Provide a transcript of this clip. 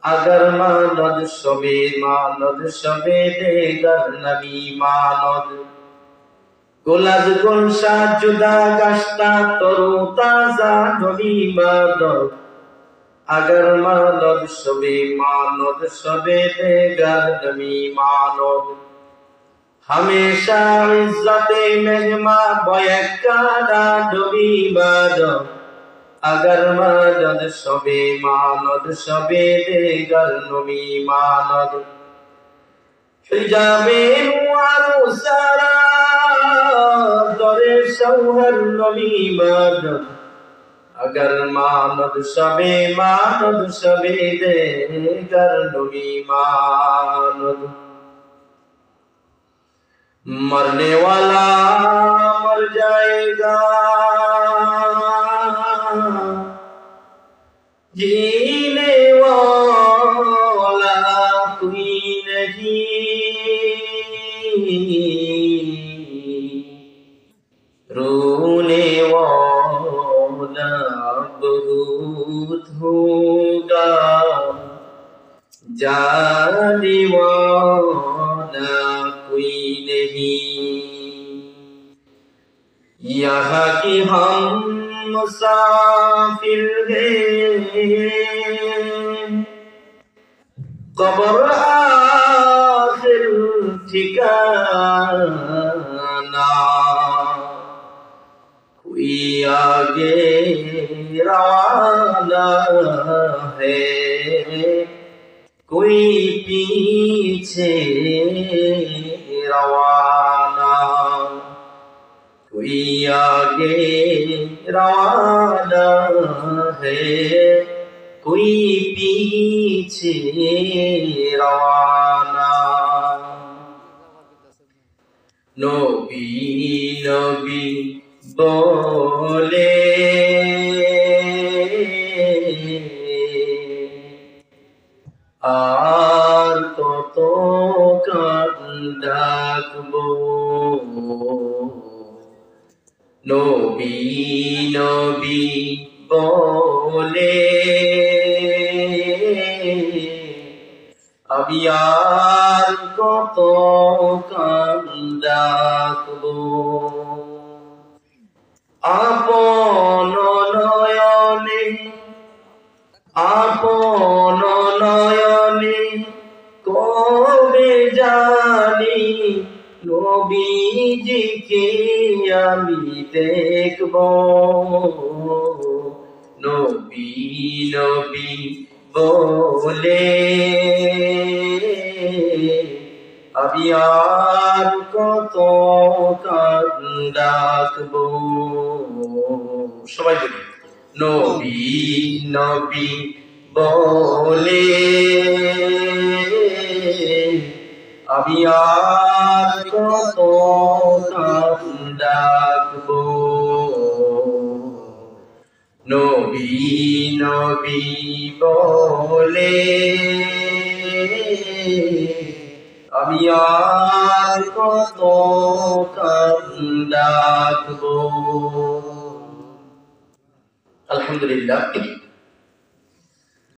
अगर मानद शबे देगर नबी मानद गुलाज गुलशा जुदा गश्ता तरू ताजा नबी मानद अगर मानद शबे देगर नबी मानद हमेशा इज्जते मेहमा बयकाना नबी मानद अगर मानद शबे देगर नबी मानद हिजाबे नुआरु सारा दरे शौहर नबी मानद अगर मानद शबे देगर नबी मानद मरने वाला मर जाएगा जीने वाला कोई नहीं रोने वाला बहुत होगा जाने वाला कोई नहीं यहाँ की हम मुसाफिर हैं कब्र आखिर ठिकाना कोई आगे रवाना है कोई पीछे रवाना कोई आगे रवाना है कोई पीछे रवाना नबी नबी बोले আর কত ডাকবো নবী নবী বলে আমি আর কত ডাকবো আপন নয়নে আপন নয়নে কবে জানি নবীজিকে আমি দেখব নবী নবী বলে আমি আর কত ডাকবো সবাই বলি নবী নবী বলে আমি আর কত ডাকবো নবী নবী বলে আমি আর কত ডাকবো আলহামদুলিল্লাহ।